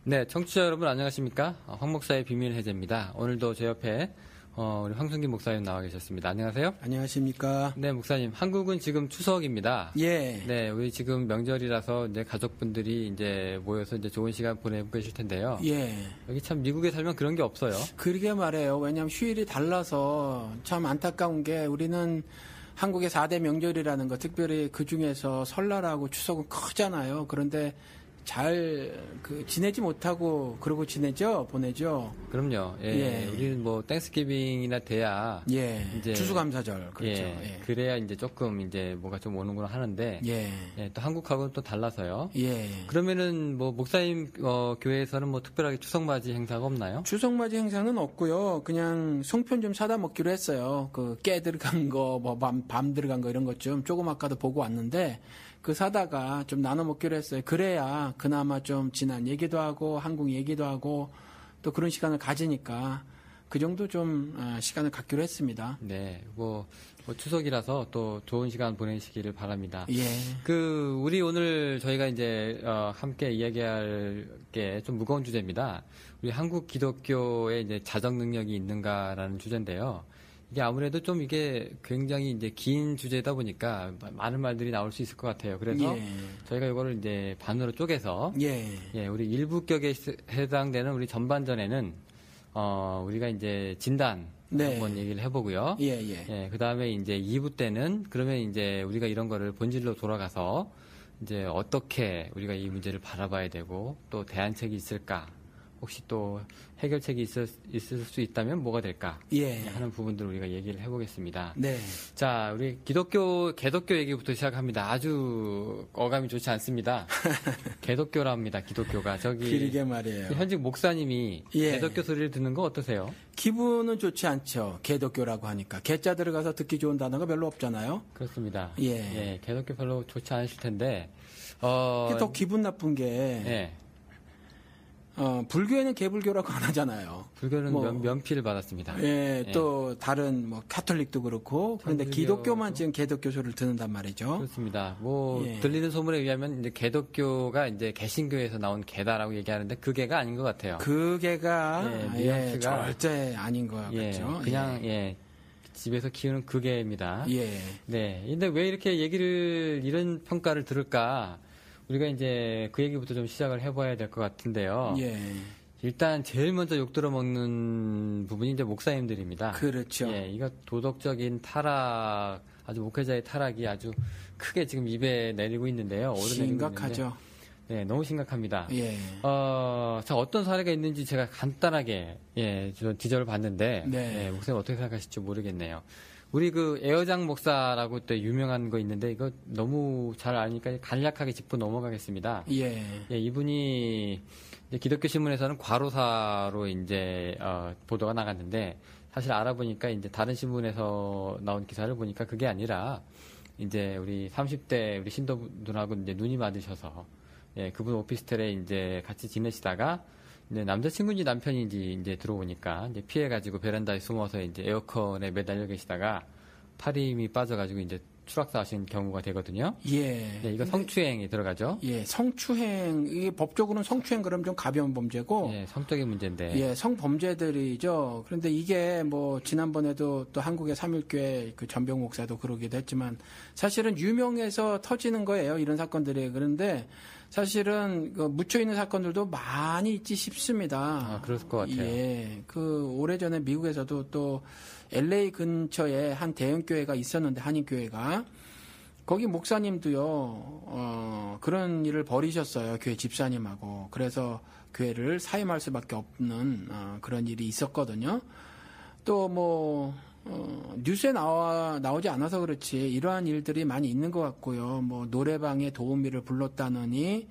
네, 청취자 여러분 안녕하십니까? 황 목사의 비밀 해제입니다. 오늘도 제 옆에 우리 황순기 목사님 나와 계셨습니다. 안녕하세요. 안녕하십니까? 네, 목사님. 한국은 지금 추석입니다. 예. 네, 우리 지금 명절이라서 이제 가족분들이 이제 모여서 이제 좋은 시간 보내고 계실 텐데요. 예. 여기 참 미국에 살면 그런 게 없어요. 그러게 말해요. 왜냐하면 휴일이 달라서 참 안타까운 게 우리는 한국의 4대 명절이라는 거, 특별히 그 중에서 설날하고 추석은 크잖아요. 그런데 잘 지내지 못하고 그러고 보내죠. 그럼요. 예. 예. 우리는 뭐 땡스기빙이나 돼야 예. 이제 추수감사절 그렇죠. 예. 예. 그래야 이제 조금 이제 뭐가 좀 오는구나 하는데 예. 예. 또 한국하고는 또 달라서요. 예. 그러면은 뭐 목사님 교회에서는 뭐 특별하게 추석맞이 행사가 없나요? 추석맞이 행사는 없고요. 그냥 송편 좀 사다 먹기로 했어요. 그 깨 들어간 거, 뭐 밤 들어간 거 이런 것 좀 조금 아까도 보고 왔는데 그 사다가 좀 나눠 먹기로 했어요. 그래야 그나마 좀 지난 얘기도 하고 한국 얘기도 하고 또 그런 시간을 가지니까 그 정도 좀 시간을 갖기로 했습니다. 네, 뭐 추석이라서 또 좋은 시간 보내시기를 바랍니다. 예. 우리 오늘 저희가 이제 함께 이야기할 게 좀 무거운 주제입니다. 우리 한국 기독교에 이제 자정 능력이 있는가라는 주제인데요. 이게 아무래도 좀 이게 굉장히 이제 긴 주제다 보니까 많은 말들이 나올 수 있을 것 같아요. 그래서 예. 저희가 이거를 이제 반으로 쪼개서 예. 우리 일부격에 해당되는 우리 전반전에는 우리가 이제 진단 네. 한번 얘기를 해보고요. 예. 그 다음에 이제 2부 때는 그러면 이제 우리가 이런 거를 본질로 돌아가서 이제 어떻게 우리가 이 문제를 바라봐야 되고 또 대안책이 있을까? 혹시 또 해결책이 있을 수 있다면 뭐가 될까? 예. 하는 부분들 우리가 얘기를 해보겠습니다. 네. 자, 우리 개독교 얘기부터 시작합니다. 아주 어감이 좋지 않습니다. 개독교랍니다. 기독교가 그러게 말이에요. 현직 목사님이 예. 개독교 소리를 듣는 거 어떠세요? 기분은 좋지 않죠. 개독교라고 하니까 개자 들어가서 듣기 좋은 단어가 별로 없잖아요. 그렇습니다. 예. 개독교 별로 좋지 않으실 텐데 더 기분 나쁜 게 예. 불교에는 개불교라고 안 하잖아요. 불교는 면피를 받았습니다. 예, 또 다른 뭐 카톨릭도 그렇고 그런데 기독교만 지금 개독교 소리를 듣는단 말이죠. 그렇습니다. 예. 들리는 소문에 의하면 이제 개독교가 이제 개신교에서 나온 개다라고 얘기하는데 그 개가 아닌 것 같아요. 그 개가 뉘앙스가 절대 아닌 것 같죠. 그냥 집에서 키우는 그 개입니다. 예. 네. 근데 왜 이렇게 이런 평가를 들을까? 우리가 이제 그 얘기부터 좀 시작을 해봐야 될 것 같은데요. 예. 일단 제일 먼저 욕 들어먹는 부분이 이제 목사님들입니다. 그렇죠. 이거 도덕적인 타락, 아주 목회자의 타락이 아주 크게 지금 입에 내리고 있는데요. 심각하죠. 네, 너무 심각합니다. 예. 자, 어떤 사례가 있는지 제가 간단하게, 디저를 봤는데, 네. 목사님 어떻게 생각하실지 모르겠네요. 우리 에어장 목사라고 또 유명한 거 있는데, 이거 너무 잘 아니까 간략하게 짚고 넘어가겠습니다. 이분이 이제 기독교 신문에서는 과로사로 이제, 보도가 나갔는데, 사실 알아보니까 이제 다른 신문에서 나온 기사를 보니까 그게 아니라, 이제 우리 30대 우리 신도분하고 이제 눈이 맞으셔서, 그분 오피스텔에 이제 같이 지내시다가, 이제 남자친구인지 남편인지 이제 들어오니까 이제 피해가지고 베란다에 숨어서 이제 에어컨에 매달려 계시다가 팔 힘이 빠져가지고 이제 추락사하신 경우가 되거든요. 이거 성추행이 들어가죠. 성추행, 이게 법적으로는 성추행 그럼 좀 가벼운 범죄고. 성적인 문제인데. 성범죄들이죠. 그런데 이게 뭐 지난번에도 또 한국의 삼일교회 그 전병 목사도 그러기도 했지만 사실은 유명해서 터지는 거예요. 이런 사건들이. 그런데 사실은 묻혀 있는 사건들도 많이 있지 싶습니다. 그럴 것 같아요. 오래전에 미국에서도 또 LA 근처에 한 대형 교회가 있었는데 한인 교회가 거기 목사님도요. 그런 일을 벌이셨어요. 교회 집사님하고. 그래서 교회를 사임할 수밖에 없는 그런 일이 있었거든요. 또 뉴스에 나오지 않아서 그렇지 이러한 일들이 많이 있는 것 같고요. 노래방에 도우미를 불렀다느니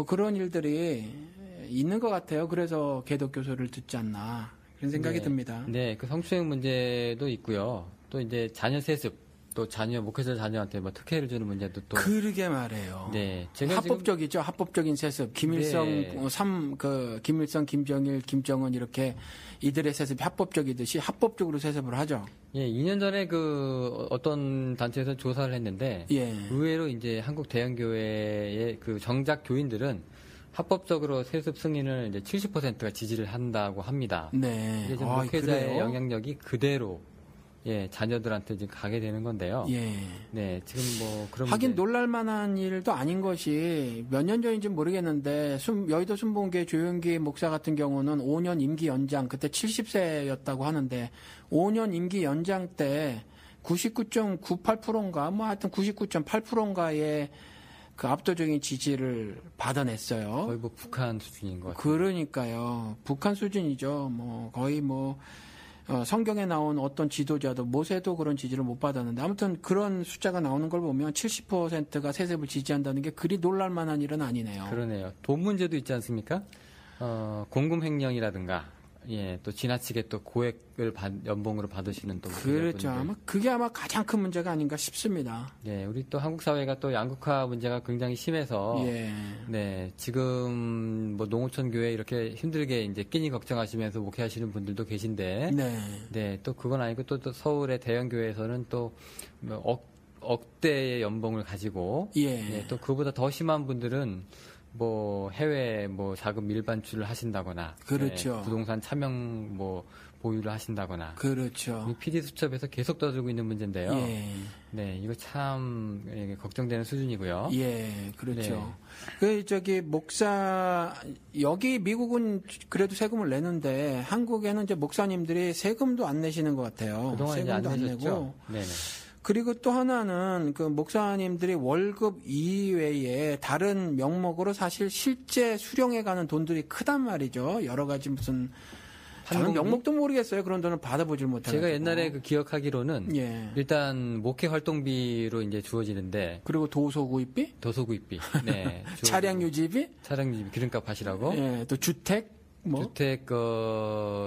그런 일들이 있는 것 같아요. 그래서 개독교 소리를 듣지 않나 그런 생각이 듭니다. 네, 그 성추행 문제도 있고요. 또 이제 자녀 세습, 또 목회자 자녀한테 특혜를 주는 문제도 또. 그러게 말해요. 네, 합법적이죠. 합법적인 세습. 김일성, 김일성, 김정일, 김정은 이렇게 이들의 세습이 합법적이듯이 합법적으로 세습을 하죠. 2년 전에 어떤 단체에서 조사를 했는데 의외로 이제 한국 대형교회의 정작 교인들은 합법적으로 세습 승인을 이제 70%가 지지를 한다고 합니다. 네. 이제 목회자의 영향력이 그대로 자녀들한테 지금 가게 되는 건데요. 네, 지금 뭐 그런 하긴 놀랄만한 일도 아닌 것이 몇 년 전인지 모르겠는데 여의도 순복음교회 조용기 목사 같은 경우는 5년 임기 연장 그때 70세였다고 하는데 5년 임기 연장 때 99.98%인가 뭐 하여튼 99.8%인가의 그 압도적인 지지를 받아냈어요. 거의 뭐 북한 수준인 것 같아요. 그러니까요. 북한 수준이죠. 뭐 거의 뭐 성경에 나온 어떤 지도자도 모세도 그런 지지를 못 받았는데 아무튼 그런 숫자가 나오는 걸 보면 70%가 세습을 지지한다는 게 그리 놀랄만한 일은 아니네요. 그러네요. 돈 문제도 있지 않습니까? 공금 횡령이라든가 또 지나치게 또 고액을 연봉으로 받으시는 또 그렇죠. 그게 아마 가장 큰 문제가 아닌가 싶습니다. 우리 또 한국 사회가 또 양극화 문제가 굉장히 심해서 지금 뭐 농어촌 교회 이렇게 힘들게 이제 끼니 걱정하시면서 목회하시는 분들도 계신데 또 그건 아니고 또 서울의 대형 교회에서는 또 억대의 연봉을 가지고 또 그보다 더 심한 분들은 뭐 해외 뭐 자금 밀반출을 하신다거나 그렇죠. 부동산 차명 뭐 보유를 하신다거나 그렇죠. PD 수첩에서 계속 떠들고 있는 문제인데요. 이거 참 걱정되는 수준이고요. 그렇죠. 목사 여기 미국은 그래도 세금을 내는데 한국에는 이제 목사님들이 세금도 안 내시는 것 같아요. 그동안 세금도 안 내고. 그리고 또 하나는 그 목사님들이 월급 이외에 다른 명목으로 사실 실제 수령해 가는 돈들이 크단 말이죠. 여러 가지 무슨 저는 명목도 모르겠어요. 그런 돈을 받아보질 못해요. 제가 옛날에 그 기억하기로는 일단 목회 활동비로 이제 주어지는데 그리고 도소구입비, 차량 유지비, 기름값 하시라고, 또 주택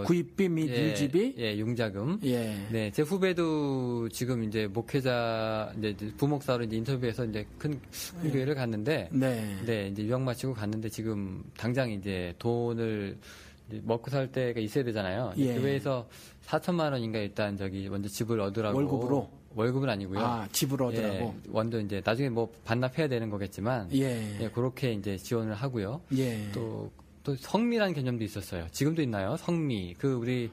구입비 및 유지비, 융자금. 제 후배도 지금 이제 목회자, 이제 부목사로 이제 인터뷰에서 이제 큰 교회를 갔는데, 이제 유학 마치고 갔는데 지금 당장 이제 돈을 먹고 살 때가 있어야 되잖아요. 교회에서 4천만 원인가 일단 먼저 집을 얻으라고. 월급은 아니고요. 집을 얻으라고. 원도 이제 나중에 뭐 반납해야 되는 거겠지만, 그렇게 이제 지원을 하고요. 또 성미라는 개념도 있었어요. 지금도 있나요? 성미. 우리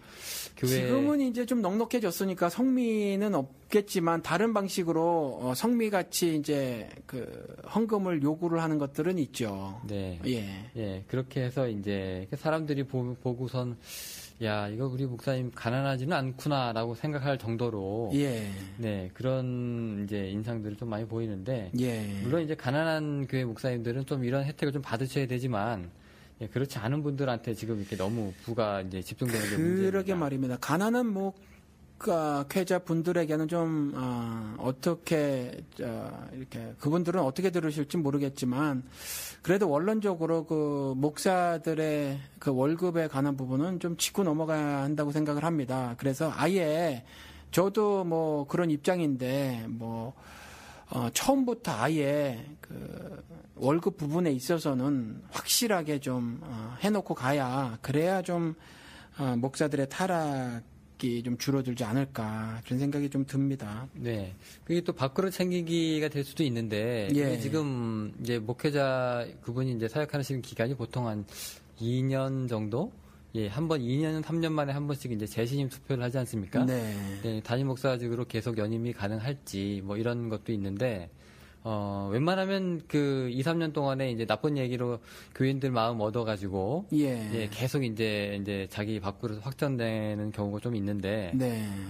교회 지금은 이제 좀 넉넉해졌으니까 성미는 없겠지만 다른 방식으로 성미같이 이제 그 헌금을 요구를 하는 것들은 있죠. 그렇게 해서 이제 사람들이 보고선 야, 이거 우리 목사님 가난하지는 않구나라고 생각할 정도로 그런 이제 인상들을 좀 많이 보이는데 물론 이제 가난한 교회 목사님들은 좀 이런 혜택을 좀 받으셔야 되지만 그렇지 않은 분들한테 지금 이렇게 너무 부가 이제 집중되는 게 문제입니다. 그러게 말입니다. 가난한 목회자 분들에게는 좀 어떻게 이렇게 그분들은 어떻게 들으실지 모르겠지만 그래도 원론적으로 그 목사들의 그 월급에 관한 부분은 좀 짚고 넘어가야 한다고 생각을 합니다. 그래서 아예 저도 뭐 그런 입장인데 처음부터 아예 그 월급 부분에 있어서는 확실하게 좀 해놓고 가야 그래야 좀 목사들의 타락이 좀 줄어들지 않을까 그런 생각이 좀 듭니다. 그게 또 밖으로 챙기기가 될 수도 있는데 지금 이제 목회자 그분이 이제 사역하시는 기간이 보통 한 2년 정도? 한 번 2년, 3년 만에 한 번씩 이제 재신임 투표를 하지 않습니까? 담임 목사직으로 계속 연임이 가능할지 뭐 이런 것도 있는데 웬만하면 그 2, 3년 동안에 이제 나쁜 얘기로 교인들 마음 얻어가지고 계속 이제 자기 밖으로 확전되는 경우가 좀 있는데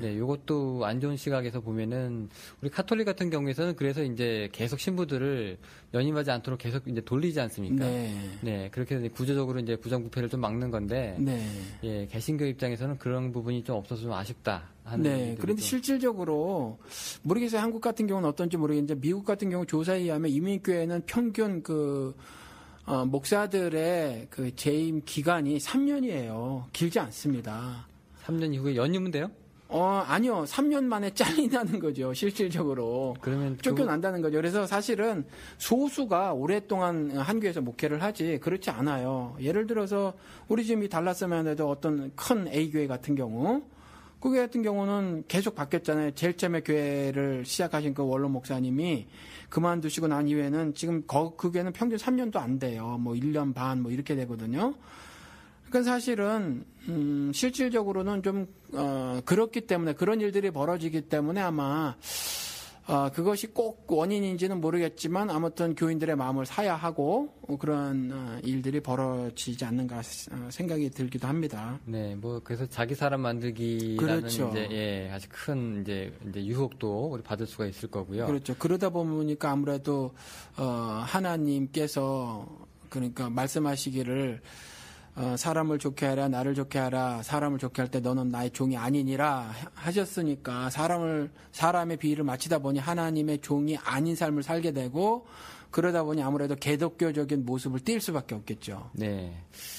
요것도 안 좋은 시각에서 보면은 우리 카톨릭 같은 경우에서는 그래서 이제 계속 신부들을 연임하지 않도록 계속 이제 돌리지 않습니까? 그렇게 해서 구조적으로 이제 부정부패를 좀 막는 건데 개신교 입장에서는 그런 부분이 좀 없어서 좀 아쉽다. 그런데 실질적으로 모르겠어요. 한국 같은 경우는 어떤지 모르겠는데 미국 같은 경우 조사에 의하면 이민교회는 평균 목사들의 그 재임 기간이 3년이에요. 길지 않습니다. 3년 이후에 연임은 돼요? 아니요. 3년 만에 잘린다는 거죠. 실질적으로. 그러면 쫓겨난다는 거죠. 그래서 사실은 소수가 오랫동안 한 교회에서 목회를 하지 그렇지 않아요. 예를 들어서 우리 지금 이 달라스만 해도 어떤 큰 A교회 같은 경우 그 교회 같은 경우는 계속 바뀌었잖아요. 제일 처음에 교회를 시작하신 그 원로 목사님이 그만두시고 난 이후에는 지금 그 교회는 평균 3년도 안 돼요. 뭐 1년 반 뭐 이렇게 되거든요. 그러니까 사실은 실질적으로는 좀 그렇기 때문에 그런 일들이 벌어지기 때문에 아마 그것이 꼭 원인인지는 모르겠지만 아무튼 교인들의 마음을 사야 하고 그런 일들이 벌어지지 않는가 생각이 들기도 합니다. 네, 뭐 그래서 자기 사람 만들기라는 그렇죠. 이제 아주 큰 이제 유혹도 우리 받을 수가 있을 거고요. 그렇죠. 그러다 보니까 아무래도 하나님께서 그러니까 말씀하시기를 사람을 좋게 하라 나를 좋게 하라 사람을 좋게 할 때 너는 나의 종이 아니니라 하셨으니까 사람의 비위를 맞추다 보니 하나님의 종이 아닌 삶을 살게 되고 그러다 보니 아무래도 기독교적인 모습을 띌 수밖에 없겠죠. 네.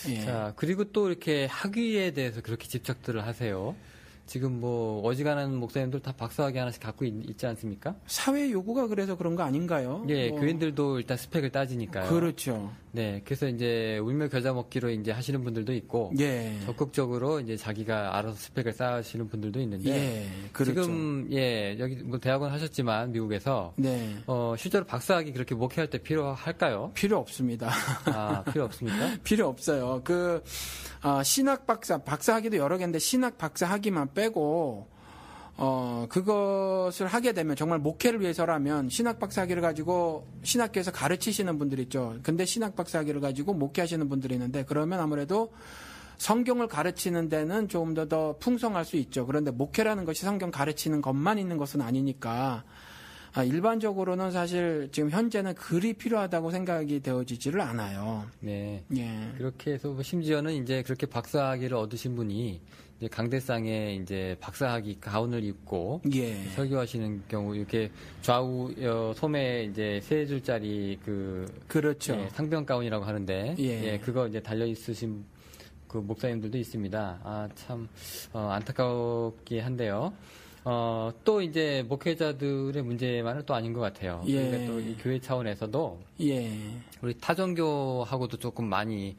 예. 자, 그리고 또 이렇게 학위에 대해서 그렇게 집착들을 하세요. 지금 뭐 어지간한 목사님들 다 박사학위 하나씩 갖고 있지 않습니까? 사회 요구가 그래서 그런 거 아닌가요? 예, 교인들도 일단 스펙을 따지니까요. 그렇죠. 네, 그래서 이제 울며 겨자 먹기로 이제 하시는 분들도 있고, 예. 적극적으로 이제 자기가 알아서 스펙을 쌓으시는 분들도 있는데, 예, 그렇죠. 지금 여기 뭐 대학원 하셨지만 미국에서, 네. 실제로 박사학위 그렇게 목회할 때 필요할까요? 필요 없습니다. 아, 필요 없습니까? 필요 없어요. 신학 박사학위도 여러 개인데 신학 박사학위만 빼고 그것을 하게 되면 정말 목회를 위해서라면 신학 박사학위를 가지고 신학교에서 가르치시는 분들 있죠. 근데 신학 박사학위를 가지고 목회하시는 분들이 있는데 그러면 아무래도 성경을 가르치는 데는 조금 더 풍성할 수 있죠. 그런데 목회라는 것이 성경 가르치는 것만 있는 것은 아니니까 일반적으로는 사실 지금 현재는 글이 필요하다고 생각이 되어지지를 않아요. 네. 예. 그렇게 해서 심지어는 이제 그렇게 박사학위를 얻으신 분이 이제 강대상에 이제 박사학위 가운을 입고 예. 설교하시는 경우 이렇게 좌우 소매 이제 3줄짜리 그렇죠. 예, 상병 가운이라고 하는데 예. 그거 이제 달려 있으신 그 목사님들도 있습니다. 아, 참 안타깝게 한데요. 또 이제 목회자들의 문제만은 또 아닌 것 같아요. 예. 그러니까 또 이 교회 차원에서도 예. 우리 타종교하고도 조금 많이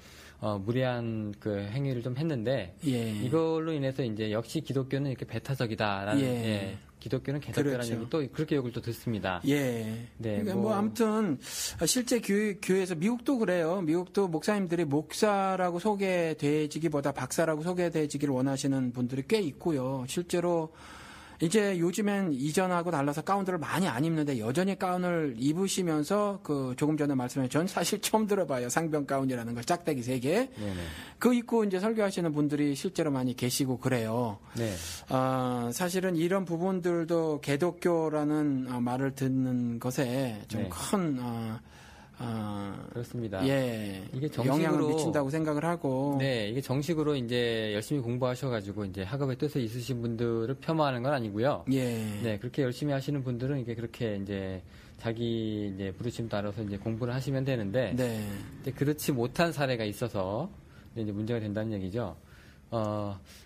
무례한 그 행위를 좀 했는데 예. 이걸로 인해서 이제 역시 기독교는 이렇게 배타적이다라는 예. 기독교는 개척교라는 그렇죠. 얘기 또 그렇게 욕을 또 듣습니다. 예. 네. 그러니까 뭐 아무튼 실제 교회에서 미국도 그래요. 미국도 목사님들이 목사라고 소개되지기보다 박사라고 소개되지기를 원하시는 분들이 꽤 있고요. 실제로 이제 요즘엔 이전하고 달라서 가운들을 많이 안 입는데 여전히 가운을 입으시면서 조금 전에 말씀하신 전 사실 처음 들어봐요. 상병 가운이라는 걸 짝대기 3개. 네네. 그 입고 이제 설교하시는 분들이 실제로 많이 계시고 그래요. 네. 사실은 이런 부분들도 기독교라는 말을 듣는 것에 좀 큰 그렇습니다. 예. 이게 정식으로 영향을 미친다고 생각을 하고. 네, 이게 정식으로 이제 열심히 공부하셔가지고 이제 학업에 뜻이 있으신 분들을 폄하하는 건 아니고요. 예. 네, 그렇게 열심히 하시는 분들은 이게 그렇게 이제 자기 이제 부르심 따라서 이제 공부를 하시면 되는데, 네. 이제 그렇지 못한 사례가 있어서 이제 문제가 된다는 얘기죠.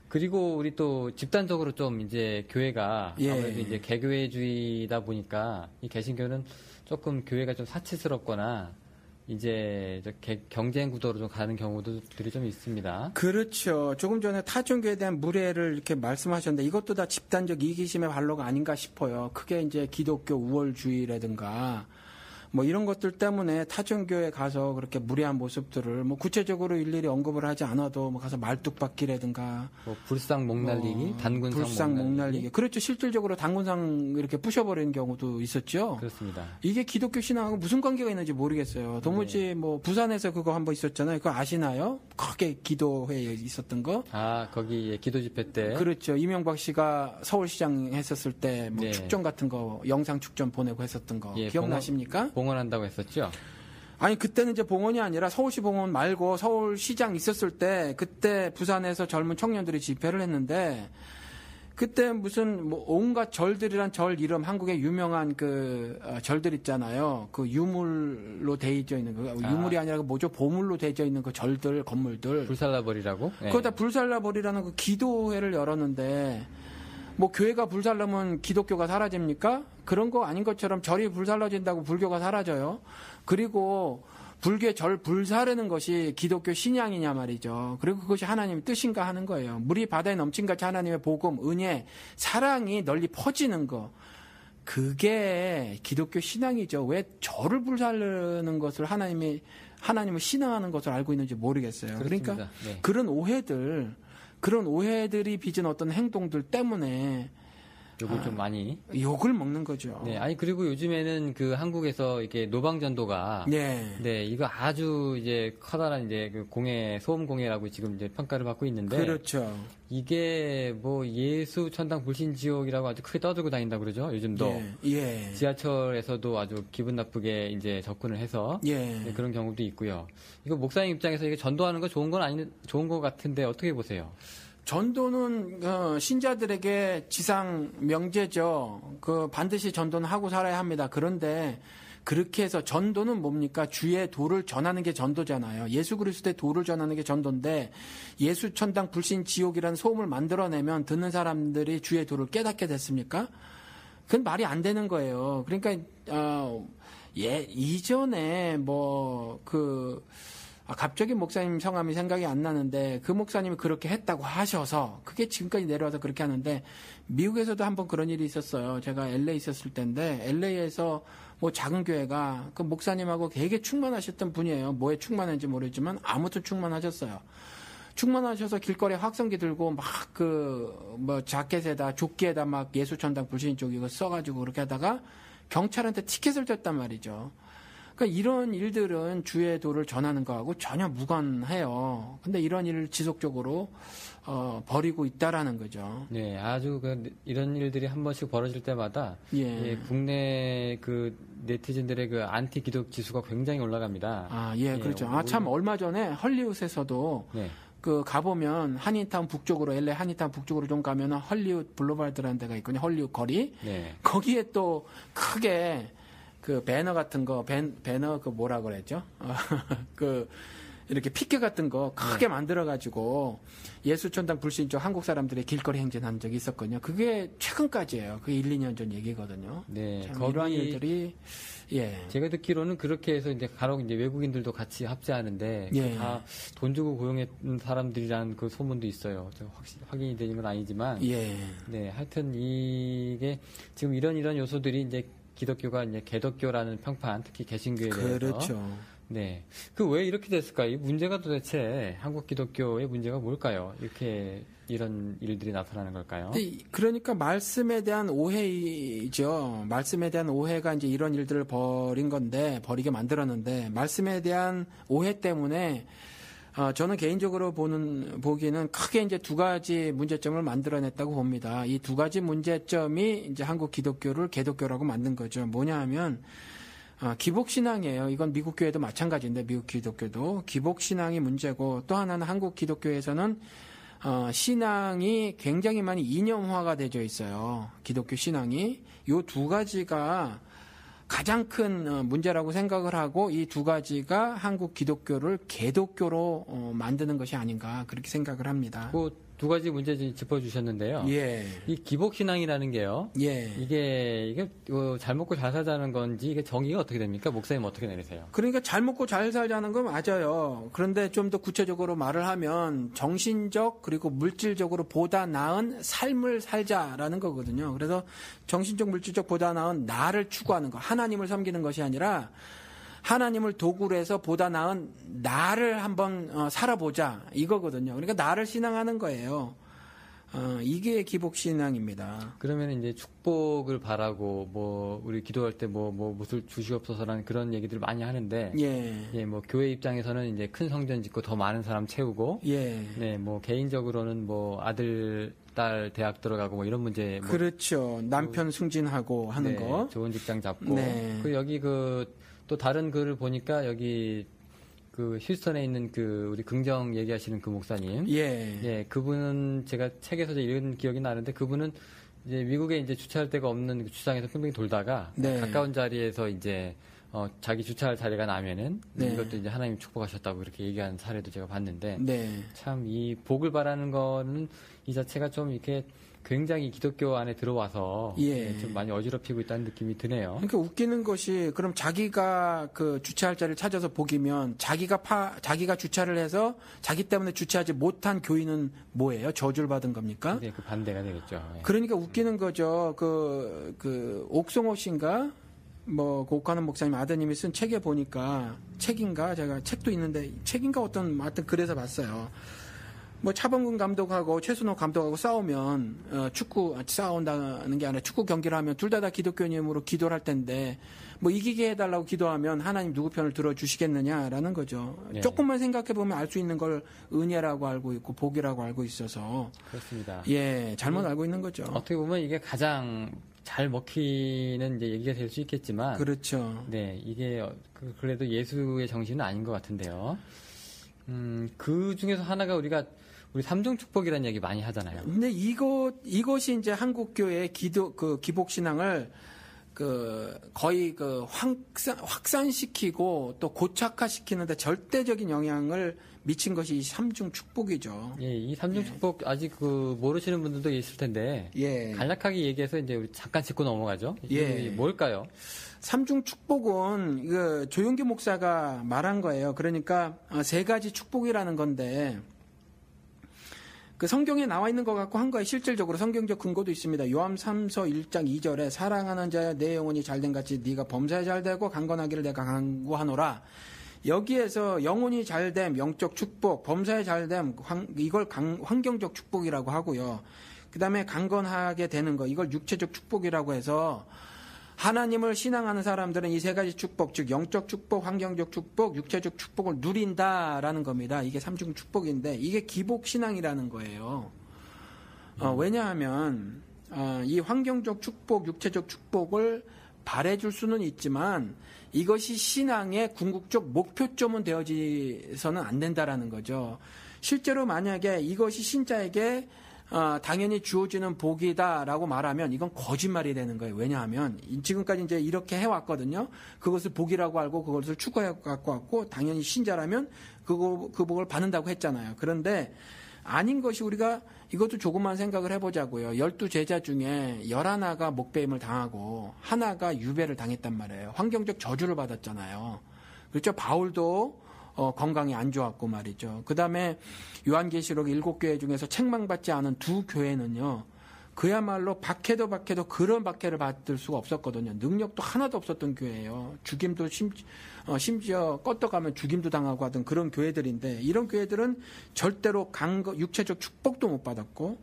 그리고 우리 또 집단적으로 좀 이제 교회가 예. 아무래도 이제 개교회주의다 보니까 이 개신교는 조금 교회가 좀 사치스럽거나 이제 경쟁 구도로 좀 가는 경우들이 좀 있습니다. 그렇죠. 조금 전에 타종교에 대한 무례를 이렇게 말씀하셨는데 이것도 다 집단적 이기심의 발로가 아닌가 싶어요. 크게 이제 기독교 우월주의라든가 뭐 이런 것들 때문에 타종교에 가서 그렇게 무례한 모습들을 뭐 구체적으로 일일이 언급을 하지 않아도 뭐 가서 말뚝박기라든가 뭐 불상 목 날리기, 단군상 불상 목 날리기. 그렇죠. 실질적으로 단군상 이렇게 부셔버리는 경우도 있었죠. 그렇습니다. 이게 기독교 신앙하고 무슨 관계가 있는지 모르겠어요. 도무지 뭐 부산에서 그거 한번 있었잖아요. 그거 아시나요? 크게 기도회에 있었던 거. 아, 거기 기도 집회 때. 그렇죠. 이명박 씨가 서울시장 했었을 때 뭐 네. 축전 같은 거 영상 축전 보내고 했었던 거 예, 기억나십니까? 봉헌한다고 했었죠. 아니 그때는 이제 봉헌이 아니라 서울시 봉헌 말고 서울시장 있었을 때 그때 부산에서 젊은 청년들이 집회를 했는데 그때 무슨 뭐 온갖 절들이란 절 이름 한국의 유명한 절들 있잖아요. 그 유물로 되어져 있는 거 유물이 아니라 뭐죠? 보물로 되어져 있는 그 절들 건물들 불살라버리라고. 네. 그거다 불살라버리라는 그 기도회를 열었는데 뭐 교회가 불살르면 기독교가 사라집니까? 그런 거 아닌 것처럼 절이 불살라진다고 불교가 사라져요. 그리고 불교의 절 불사르는 것이 기독교 신앙이냐 말이죠. 그리고 그것이 하나님의 뜻인가 하는 거예요. 물이 바다에 넘친같이 하나님의 복음, 은혜, 사랑이 널리 퍼지는 거. 그게 기독교 신앙이죠. 왜 절을 불사르는 것을 하나님을 신앙하는 것을 알고 있는지 모르겠어요. 그렇습니다. 그러니까 네. 그런 오해들이 빚은 어떤 행동들 때문에 욕을 좀 많이 욕을 먹는 거죠. 네, 아니 그리고 요즘에는 그 한국에서 이게 노방전도가 네, 이거 아주 이제 커다란 이제 그 공예 소음 공예라고 지금 이제 평가를 받고 있는데 그렇죠. 이게 뭐 예수 천당 불신 지옥이라고 아주 크게 떠들고 다닌다 그러죠. 요즘도 지하철에서도 아주 기분 나쁘게 이제 접근을 해서 네, 그런 경우도 있고요. 이거 목사님 입장에서 이게 전도하는 거 좋은 거 같은데 어떻게 보세요? 전도는 신자들에게 지상 명제죠. 반드시 전도는 하고 살아야 합니다. 그런데 그렇게 해서 전도는 뭡니까? 주의 도를 전하는 게 전도잖아요. 예수 그리스도의 도를 전하는 게 전도인데 예수 천당 불신 지옥이라는 소음을 만들어내면 듣는 사람들이 주의 도를 깨닫게 됐습니까? 그건 말이 안 되는 거예요. 그러니까 이전에 갑자기 목사님 성함이 생각이 안 나는데 그 목사님이 그렇게 했다고 하셔서 그게 지금까지 내려와서 그렇게 하는데 미국에서도 한번 그런 일이 있었어요. 제가 LA 있었을 때인데 LA에서 뭐 작은 교회가 그 목사님하고 되게 충만하셨던 분이에요. 뭐에 충만한지 모르지만 아무튼 충만하셨어요. 충만하셔서 길거리에 확성기 들고 막 자켓에다 조끼에다 막 예수천당 불신 쪽 이거 써가지고 그렇게 하다가 경찰한테 티켓을 줬단 말이죠. 그러니까 이런 일들은 주의 도를 전하는 거하고 전혀 무관해요. 근데 이런 일을 지속적으로 벌이고 있다라는 거죠. 네, 아주 이런 일들이 한 번씩 벌어질 때마다 국내 그 네티즌들의 그 안티 기독 지수가 굉장히 올라갑니다. 그렇죠. 참 얼마 전에 헐리우드에서도 가보면 한인타운 북쪽으로 LA 한인타운 북쪽으로 좀 가면 헐리우드 블루바르드라는 데가 있거든요. 헐리우드 거리. 거기에 또 크게 그 배너 같은 거, 배너 뭐라 그랬죠? 이렇게 피켓 같은 거 크게 만들어가지고 예수천당 불신 쪽 한국 사람들의 길거리 행진한 적이 있었거든요. 그게 최근까지예요. 그게 1, 2년 전 얘기거든요. 네. 이러한 일들이 제가 듣기로는 그렇게 해서 이제 간혹 이제 외국인들도 같이 합세하는데 다 돈 주고 고용했던 사람들이라는 그 소문도 있어요. 확인이 되는 건 아니지만 네, 하여튼 이게 지금 이런 요소들이 이제 기독교가 이제 개독교라는 평판, 특히 개신교에 대해서. 그렇죠. 네. 왜 이렇게 됐을까요? 이 문제가 도대체 한국 기독교의 문제가 뭘까요? 이런 일들이 나타나는 걸까요? 그러니까 말씀에 대한 오해이죠. 말씀에 대한 오해가 이제 이런 일들을 버리게 만들었는데, 말씀에 대한 오해 때문에 저는 개인적으로 보기에는 크게 이제 두 가지 문제점을 만들어냈다고 봅니다. 이 두 가지 문제점이 이제 한국 기독교를 개독교라고 만든 거죠. 뭐냐 하면, 기복신앙이에요. 이건 미국 교회도 마찬가지인데, 미국 기독교도. 기복신앙이 문제고, 또 하나는 한국 기독교에서는, 신앙이 굉장히 많이 이념화가 되어 있어요. 기독교 신앙이. 요 두 가지가 가장 큰 문제라고 생각을 하고 이 두 가지가 한국 기독교를 개독교로 만드는 것이 아닌가 그렇게 생각을 합니다. 두 가지 문제 짚어주셨는데요. 이 기복신앙이라는 게요. 이게 잘 먹고 잘 살자는 건지 이게 정의가 어떻게 됩니까? 목사님 어떻게 내리세요? 그러니까 잘 먹고 잘 살자는 건 맞아요. 그런데 좀 더 구체적으로 말을 하면 정신적 그리고 물질적으로 보다 나은 삶을 살자라는 거거든요. 그래서 정신적 물질적 보다 나은 나를 추구하는 거. 하나님을 섬기는 것이 아니라 하나님을 도구로 해서 보다 나은 나를 한번 살아보자 이거거든요. 그러니까 나를 신앙하는 거예요. 이게 기복신앙입니다. 그러면 이제 축복을 바라고 우리 기도할 때 무엇을 주시옵소서라는 그런 얘기들을 많이 하는데 교회 입장에서는 이제 큰 성전 짓고 더 많은 사람 채우고 개인적으로는 아들 딸 대학 들어가고 이런 문제 그렇죠. 남편 승진하고 하는 거 좋은 직장 잡고 여기 또 다른 글을 보니까 여기 휴스턴에 있는 우리 긍정 얘기하시는 그 목사님. 그분은 제가 책에서 읽은 기억이 나는데 그분은 이제 미국에 이제 주차할 데가 없는 주차장에서 뺑뺑 돌다가 가까운 자리에서 이제 자기 주차할 자리가 나면은 네. 이것도 이제 하나님 축복하셨다고 이렇게 얘기하는 사례도 제가 봤는데 네. 참 이 복을 바라는 거는 이 자체가 좀 이렇게 굉장히 기독교 안에 들어와서 예. 좀 많이 어지럽히고 있다는 느낌이 드네요. 그러니까 웃기는 것이 그럼 자기가 그 주차할 자리를 찾아서 복이면 자기가 주차를 해서 자기 때문에 주차하지 못한 교인은 뭐예요? 저주를 받은 겁니까? 네, 그 반대가 되겠죠. 예. 그러니까 웃기는 거죠. 그 옥성호 씨인가? 그 옥하는 목사님 아드님이 쓴 책에 보니까 책인가? 제가 책도 있는데 책인가 하여튼 그래서 봤어요. 차범근 감독하고 최순호 감독하고 싸우면 싸운다는 게 아니라 축구 경기를 하면 둘 다 기독교인으로 기도를 할 텐데 이기게 해달라고 기도하면 하나님 누구 편을 들어주시겠느냐라는 거죠. 네. 조금만 생각해 보면 알 수 있는 걸 은혜라고 알고 있고 복이라고 알고 있어서 그렇습니다. 예, 잘못 알고 있는 거죠. 어떻게 보면 이게 가장 잘 먹히는 이제 얘기가 될 수 있겠지만 그렇죠. 네, 이게 그래도 예수의 정신은 아닌 것 같은데요. 그 중에서 하나가 우리 삼중 축복이라는 얘기 많이 하잖아요. 근데 이것이 이제 한국 교회의 기복 신앙을 거의 확산시키고 또 고착화시키는데 절대적인 영향을 미친 것이 이 삼중 축복이죠. 예, 이 삼중 축복 아직 모르시는 분들도 있을 텐데 예. 간략하게 얘기해서 이제 우리 잠깐 짚고 넘어가죠. 이게 뭘까요? 삼중 축복은 조용기 목사가 말한 거예요. 그러니까 세 가지 축복이라는 건데 성경에 나와 있는 것 같고 한 거예요. 실질적으로 성경적 근거도 있습니다. 요한 3서 1장 2절에 사랑하는 자여 내 영혼이 잘된 같이 네가 범사에 잘되고 강건하기를 내가 강구하노라. 여기에서 영혼이 잘됨, 영적 축복, 범사에 잘됨, 이걸 환경적 축복이라고 하고요. 그 다음에 강건하게 되는 거, 이걸 육체적 축복이라고 해서 하나님을 신앙하는 사람들은 이 세 가지 축복, 즉 영적 축복, 환경적 축복, 육체적 축복을 누린다라는 겁니다. 이게 삼중 축복인데 이게 기복 신앙이라는 거예요. 왜냐하면 이 환경적 축복, 육체적 축복을 바래줄 수는 있지만 이것이 신앙의 궁극적 목표점은 되어지서는 안 된다라는 거죠. 실제로 만약에 이것이 신자에게 당연히 주어지는 복이다라고 말하면 이건 거짓말이 되는 거예요. 왜냐하면 지금까지 이제 이렇게 해왔거든요. 그것을 복이라고 알고 그것을 추구해 갖고 왔고 당연히 신자라면 그 복을 받는다고 했잖아요. 그런데 아닌 것이 우리가 이것도 조금만 생각을 해보자고요. 12제자 중에 11가 목배임을 당하고 하나가 유배를 당했단 말이에요. 환경적 저주를 받았잖아요. 그렇죠. 바울도 건강이 안 좋았고 말이죠. 그 다음에 요한계시록 7교회 중에서 책망받지 않은 2교회는요. 그야말로 박해도 그런 박해를 받을 수가 없었거든요. 능력도 하나도 없었던 교회예요. 죽임도 심지어 껐떡하면 죽임도 당하고 하던 그런 교회들인데 이런 교회들은 절대로 육체적 축복도 못 받았고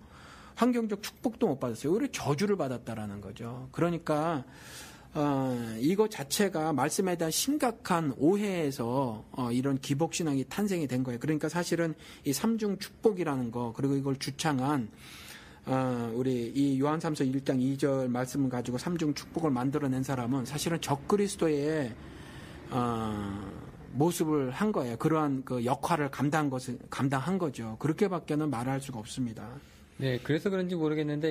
환경적 축복도 못 받았어요. 오히려 저주를 받았다라는 거죠. 그러니까 이거 자체가 말씀에 대한 심각한 오해에서 이런 기복신앙이 탄생이 된 거예요. 그러니까 사실은 이 삼중 축복이라는 거 그리고 이걸 주창한 우리 이 요한 3서 1장 2절 말씀을 가지고 삼중 축복을 만들어낸 사람은 사실은 적그리스도의 모습을 한 거예요. 그러한 그 역할을 감당한 거죠. 그렇게밖에는 말할 수가 없습니다. 네, 그래서 그런지 모르겠는데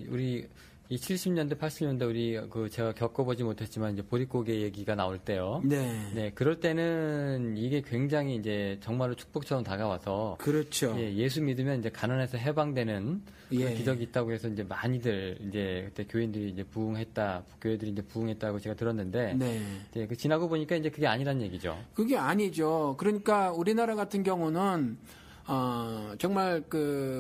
우리 70년대, 80년대 우리 제가 겪어보지 못했지만 이제 보릿고개 얘기가 나올 때요. 네, 그럴 때는 이게 굉장히 이제 정말로 축복처럼 다가와서 그렇죠. 예수 믿으면 이제 가난해서 해방되는 그런 기적이 있다고 해서 이제 많이들 이제 그때 교회들이 이제 부흥했다고 제가 들었는데 그 지나고 보니까 이제 그게 아니란 얘기죠. 그게 아니죠. 그러니까 우리나라 같은 경우는 정말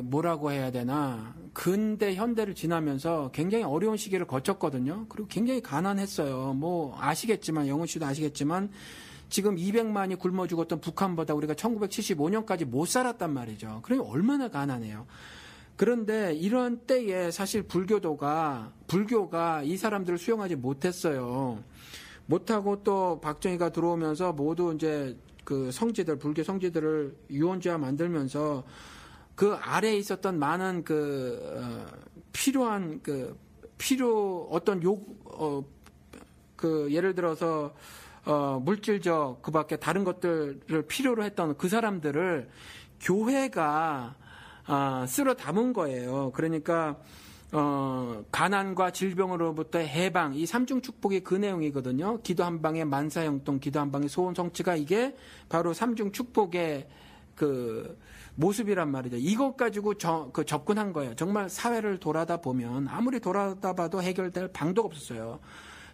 뭐라고 해야 되나 근대 현대를 지나면서 굉장히 어려운 시기를 거쳤거든요. 그리고 굉장히 가난했어요. 아시겠지만 영훈 씨도 아시겠지만 지금 200만이 굶어 죽었던 북한보다 우리가 1975년까지 못 살았단 말이죠. 그러니 얼마나 가난해요. 그런데 이런 때에 사실 불교가 이 사람들을 수용하지 못했어요. 못하고 또 박정희가 들어오면서 모두 이제 불교 성지들을 유언지화 만들면서 그 아래에 있었던 많은 필요한 예를 들어서 물질적 그밖에 다른 것들을 필요로 했던 그 사람들을 교회가 쓸어 담은 거예요. 그러니까 가난과 질병으로부터 해방, 이 삼중 축복의 그 내용이거든요. 기도 한 방에 만사형통, 기도 한 방에 소원성취가 이게 바로 삼중 축복의 그 모습이란 말이죠. 이것 가지고 접근한 거예요. 정말 사회를 돌아다 보면 아무리 돌아다 봐도 해결될 방도가 없었어요.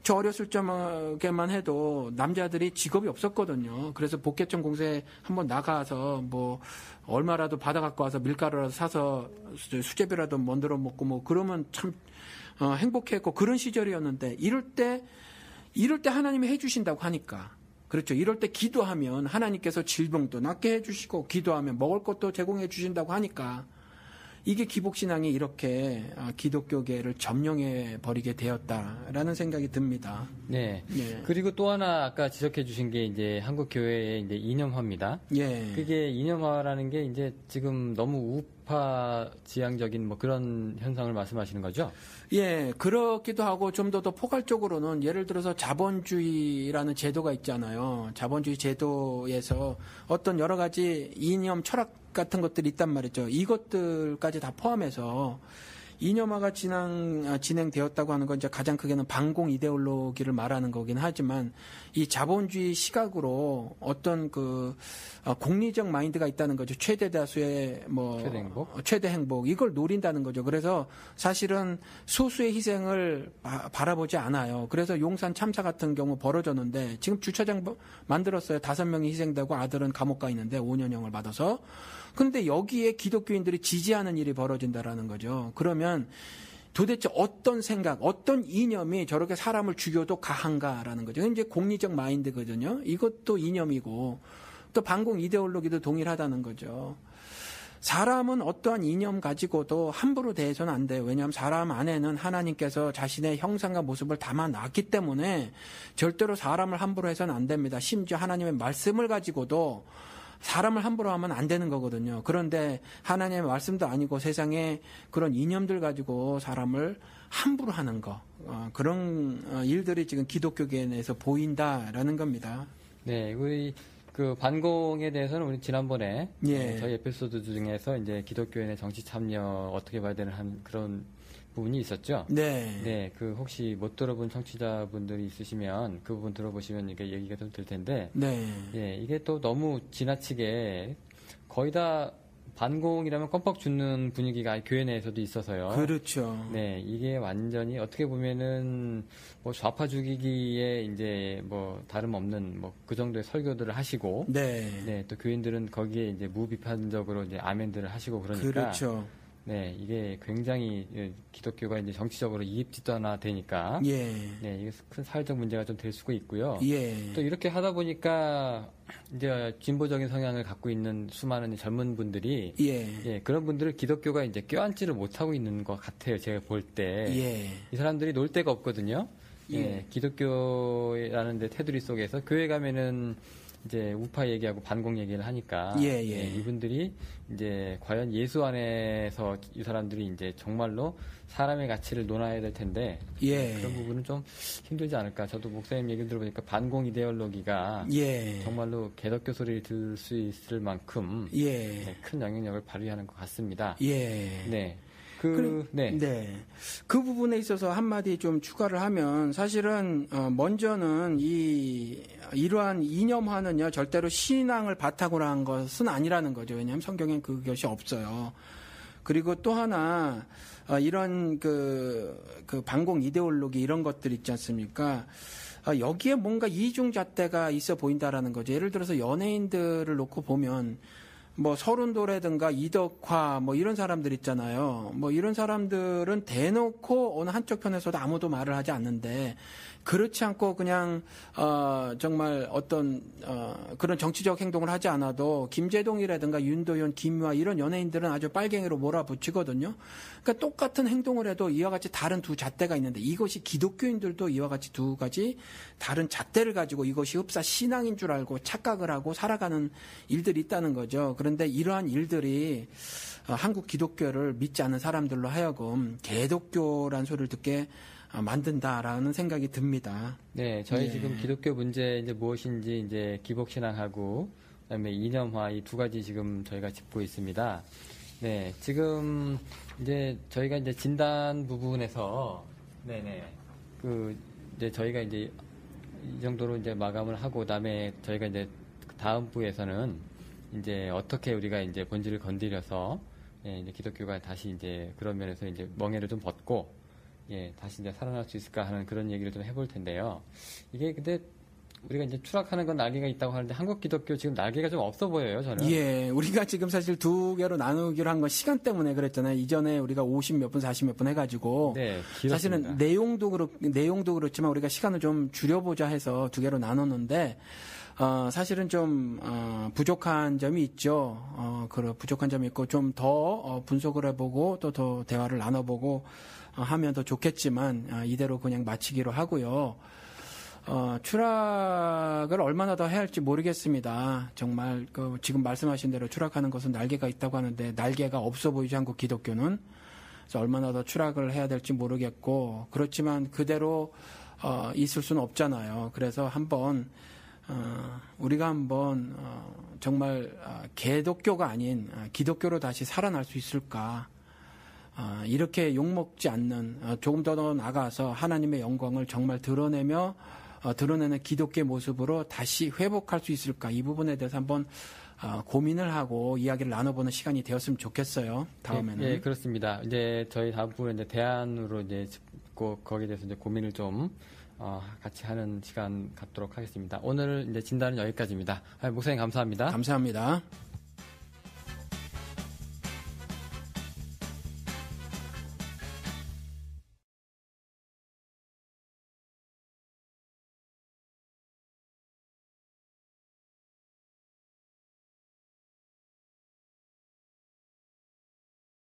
저 어렸을 적에만 해도 남자들이 직업이 없었거든요. 그래서 복개천 공사에 한번 나가서 뭐 얼마라도 받아 갖고 와서 밀가루라도 사서 수제비라도 만들어 먹고 뭐 그러면 참 행복했고 그런 시절이었는데 이럴 때 하나님이 해주신다고 하니까 그렇죠. 이럴 때 기도하면 하나님께서 질병도 낫게 해주시고 기도하면 먹을 것도 제공해 주신다고 하니까 이게 기복신앙이 이렇게 기독교계를 점령해 버리게 되었다라는 생각이 듭니다. 네. 예. 그리고 또 하나 아까 지적해 주신 게 이제 한국 교회의 이제 이념화입니다. 예. 그게 이념화라는 게 이제 지금 너무 우파 지향적인 뭐 그런 현상을 말씀하시는 거죠? 예, 그렇기도 하고 좀 더 포괄적으로는 예를 들어서 자본주의라는 제도가 있잖아요. 자본주의 제도에서 어떤 여러 가지 이념 철학 같은 것들이 있단 말이죠. 이것들까지 다 포함해서 이념화가 진행되었다고 하는 건 이제 가장 크게는 반공 이데올로기를 말하는 거긴 하지만 이 자본주의 시각으로 어떤 그 공리적 마인드가 있다는 거죠. 최대 다수의 뭐 최대 행복 이걸 노린다는 거죠. 그래서 사실은 소수의 희생을 바라보지 않아요. 그래서 용산 참사 같은 경우 벌어졌는데 지금 주차장 만들었어요. 5명이 희생되고 아들은 감옥 가 있는데 5년형을 받아서. 그런데 여기에 기독교인들이 지지하는 일이 벌어진다라는 거죠. 그러면 도대체 어떤 생각, 어떤 이념이 저렇게 사람을 죽여도 가한가라는 거죠. 이제 공리적 마인드거든요. 이것도 이념이고 또 반공 이데올로기도 동일하다는 거죠. 사람은 어떠한 이념 가지고도 함부로 대해서는 안 돼요. 왜냐하면 사람 안에는 하나님께서 자신의 형상과 모습을 담아놨기 때문에 절대로 사람을 함부로 해서는 안 됩니다. 심지어 하나님의 말씀을 가지고도 사람을 함부로 하면 안 되는 거거든요. 그런데 하나님의 말씀도 아니고 세상에 그런 이념들 가지고 사람을 함부로 하는 거 그런 일들이 지금 기독교계 내에서 보인다라는 겁니다. 네, 우리 그 반공에 대해서는 우리 지난번에 예. 저희 에피소드 중에서 이제 기독교인의 정치 참여 어떻게 봐야 되는 한 그런 부분이 있었죠. 네. 네, 그 혹시 못 들어본 청취자분들이 있으시면 그 부분 들어보시면 이게 얘기가 좀 될 텐데. 네. 예, 이게 또 너무 지나치게 거의 다 반공이라면 껌뻑 죽는 분위기가 교회 내에서도 있어서요. 그렇죠. 네, 이게 완전히 어떻게 보면은 뭐 좌파 죽이기에 이제 뭐 다름없는 뭐 그 정도의 설교들을 하시고. 네. 네, 또 교인들은 거기에 이제 무비판적으로 이제 아멘들을 하시고 그러니까. 그렇죠. 네, 이게 굉장히 기독교가 이제 정치적으로 이입지도 하나 되니까. 예. 네, 이게 큰 사회적 문제가 좀 될 수가 있고요. 예. 또 이렇게 하다 보니까 이제 진보적인 성향을 갖고 있는 수많은 젊은 분들이 예, 그런 분들을 기독교가 이제 껴안지를 못하고 있는 것 같아요. 제가 볼 때. 예. 이 사람들이 놀 데가 없거든요. 예, 기독교라는 데 테두리 속에서 교회 가면은 이제 우파 얘기하고 반공 얘기를 하니까 예. 이분들이 이제 과연 예수 안에서 이 사람들이 이제 정말로 사람의 가치를 논해야 될 텐데 그런 부분은 좀 힘들지 않을까. 저도 목사님 얘기를 들어보니까 반공 이데올로기가 정말로 개덕교 소리를 들을 수 있을 만큼 큰 영향력을 발휘하는 것 같습니다. 네. 그 부분에 있어서 한마디 좀 추가를 하면 사실은 먼저는 이러한 이념화는요 절대로 신앙을 바탕으로 한 것은 아니라는 거죠. 왜냐하면 성경엔 그것이 없어요. 그리고 또 하나 이런 그 반공 이데올로기 이런 것들 있지 않습니까? 여기에 뭔가 이중잣대가 있어 보인다라는 거죠. 예를 들어서 연예인들을 놓고 보면 뭐 서른도라든가 이덕화 뭐 이런 사람들 있잖아요. 뭐 이런 사람들은 대놓고 어느 한쪽 편에서도 아무도 말을 하지 않는데 그렇지 않고 그냥 정말 어떤 그런 정치적 행동을 하지 않아도 김재동이라든가 윤도현, 김유아 이런 연예인들은 아주 빨갱이로 몰아붙이거든요. 그러니까 똑같은 행동을 해도 이와 같이 다른 두 잣대가 있는데 이것이 기독교인들도 이와 같이 두 가지 다른 잣대를 가지고 이것이 흡사 신앙인 줄 알고 착각을 하고 살아가는 일들이 있다는 거죠. 그런데 이러한 일들이 한국 기독교를 믿지 않는 사람들로 하여금 개독교란 소리를 듣게 만든다라는 생각이 듭니다. 네, 저희 지금 기독교 문제 이제 무엇인지 이제 기복신앙하고 그다음에 이념화 이 두 가지 지금 저희가 짚고 있습니다. 네, 지금 이제 저희가 이제 진단 부분에서 이제 저희가 이제 이 정도로 이제 마감을 하고 그다음에 저희가 이제 다음 부에서는 이제 어떻게 우리가 이제 본질을 건드려서 이제 기독교가 다시 이제 그런 면에서 이제 멍에를 좀 벗고 다시 이제 살아날 수 있을까 하는 그런 얘기를 좀 해볼 텐데요. 이게 근데 우리가 이제 추락하는 건 날개가 있다고 하는데 한국 기독교 지금 날개가 좀 없어 보여요, 저는. 예, 우리가 지금 사실 두 개로 나누기로 한 건 시간 때문에 그랬잖아요. 이전에 우리가 50 몇 분, 40 몇 분 해가지고. 네, 길었습니다. 사실은 내용도 그렇지만 우리가 시간을 좀 줄여보자 해서 두 개로 나눴는데, 사실은 좀, 부족한 점이 있죠. 부족한 점이 있고 좀 더 분석을 해보고 또 더 대화를 나눠보고 하면 더 좋겠지만, 이대로 그냥 마치기로 하고요. 추락을 얼마나 더 해야 할지 모르겠습니다. 정말 지금 말씀하신 대로 추락하는 것은 날개가 있다고 하는데 날개가 없어 보이지 않고 기독교는 그래서 얼마나 더 추락을 해야 될지 모르겠고 그렇지만 그대로 있을 수는 없잖아요. 그래서 한번 우리가 한번 정말 개독교가 아닌 기독교로 다시 살아날 수 있을까? 이렇게 욕먹지 않는 조금 더 나아가서 하나님의 영광을 정말 드러내는 기독교의 모습으로 다시 회복할 수 있을까? 이 부분에 대해서 한번 고민을 하고 이야기를 나눠보는 시간이 되었으면 좋겠어요. 다음에는. 네, 그렇습니다. 이제 저희 다음 부분에 이제 대안으로 이제 짚고 거기에 대해서 이제 고민을 좀 같이 하는 시간 갖도록 하겠습니다. 오늘 이제 진단은 여기까지입니다. 목사님 감사합니다. 감사합니다.